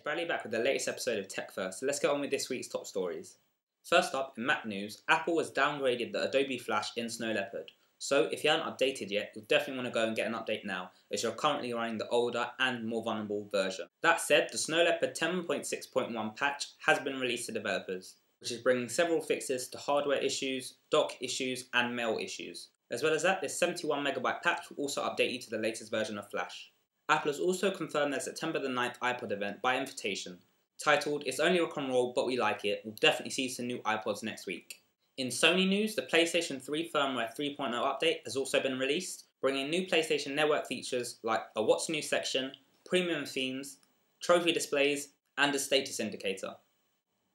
Bradley back with the latest episode of TechFirst, so let's get on with this week's top stories. First up, in Mac news, Apple has downgraded the Adobe Flash in Snow Leopard. So if you haven't updated yet, you'll definitely want to go and get an update now, as you're currently running the older and more vulnerable version. That said, the Snow Leopard 10.6.1 patch has been released to developers, which is bringing several fixes to hardware issues, dock issues, and mail issues. As well as that, this 71MB patch will also update you to the latest version of Flash. Apple has also confirmed their September the 9th iPod event by invitation. Titled, "It's only rock and roll, but we like it," we'll definitely see some new iPods next week. In Sony news, the PlayStation 3 firmware 3.0 update has also been released, bringing new PlayStation Network features like a What's New section, premium themes, trophy displays, and a status indicator.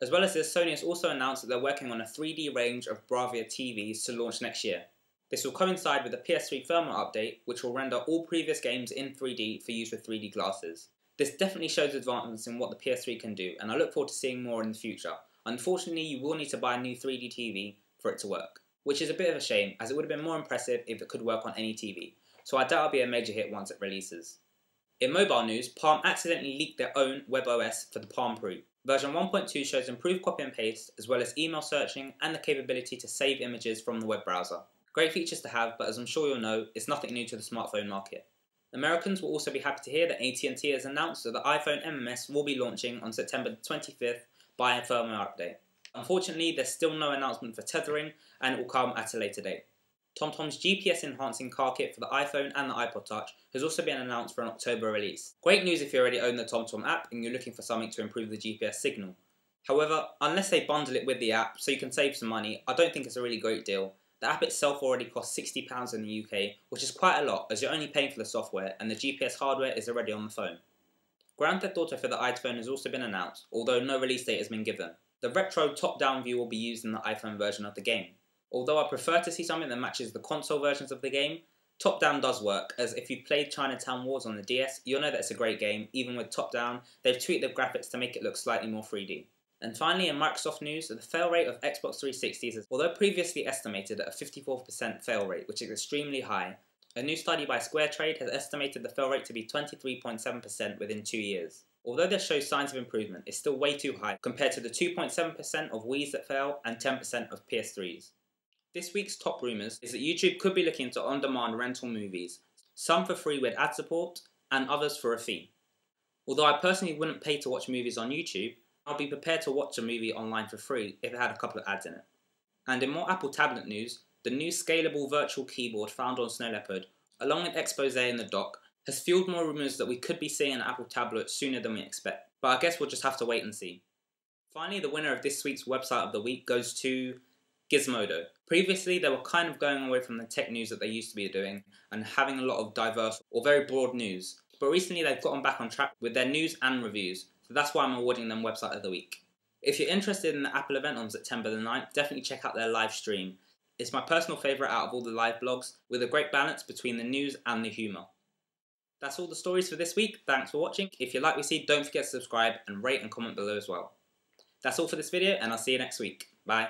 As well as this, Sony has also announced that they're working on a 3D range of Bravia TVs to launch next year. This will coincide with the PS3 firmware update, which will render all previous games in 3D for use with 3D glasses. This definitely shows advancements in what the PS3 can do, and I look forward to seeing more in the future. Unfortunately, you will need to buy a new 3D TV for it to work, which is a bit of a shame, as it would have been more impressive if it could work on any TV, so I doubt it'll be a major hit once it releases. In mobile news, Palm accidentally leaked their own WebOS for the Palm Pre. Version 1.2 shows improved copy and paste, as well as email searching and the capability to save images from the web browser. Great features to have, but as I'm sure you'll know, it's nothing new to the smartphone market. Americans will also be happy to hear that AT&T has announced that the iPhone MMS will be launching on September 25th by a firmware update. Unfortunately, there's still no announcement for tethering, and it will come at a later date. TomTom's GPS enhancing car kit for the iPhone and the iPod Touch has also been announced for an October release. Great news if you already own the TomTom app and you're looking for something to improve the GPS signal. However, unless they bundle it with the app so you can save some money, I don't think it's a really great deal. The app itself already costs £60 in the UK, which is quite a lot as you're only paying for the software and the GPS hardware is already on the phone. Grand Theft Auto for the iPhone has also been announced, although no release date has been given. The retro top-down view will be used in the iPhone version of the game. Although I prefer to see something that matches the console versions of the game, top-down does work, as if you've played Chinatown Wars on the DS, you'll know that it's a great game. Even with top-down, they've tweaked the graphics to make it look slightly more 3D. And finally, in Microsoft news, the fail rate of Xbox 360s is, although previously estimated at a 54% fail rate, which is extremely high, a new study by SquareTrade has estimated the fail rate to be 23.7% within 2 years. Although this shows signs of improvement, it's still way too high compared to the 2.7% of Wii's that fail and 10% of PS3s. This week's top rumours is that YouTube could be looking into on-demand rental movies, some for free with ad support and others for a fee. Although I personally wouldn't pay to watch movies on YouTube, I'll be prepared to watch a movie online for free if it had a couple of ads in it. And in more Apple tablet news, the new scalable virtual keyboard found on Snow Leopard, along with expose in the dock, has fueled more rumours that we could be seeing an Apple tablet sooner than we expect. But I guess we'll just have to wait and see. Finally, the winner of this week's website of the week goes to Gizmodo. Previously, they were kind of going away from the tech news that they used to be doing and having a lot of diverse or very broad news. But recently they've gotten back on track with their news and reviews. So that's why I'm awarding them Website of the Week. If you're interested in the Apple event on September the 9th, definitely check out their live stream. It's my personal favourite out of all the live blogs, with a great balance between the news and the humour. That's all the stories for this week. Thanks for watching. If you like what you see, don't forget to subscribe and rate and comment below as well. That's all for this video, and I'll see you next week. Bye.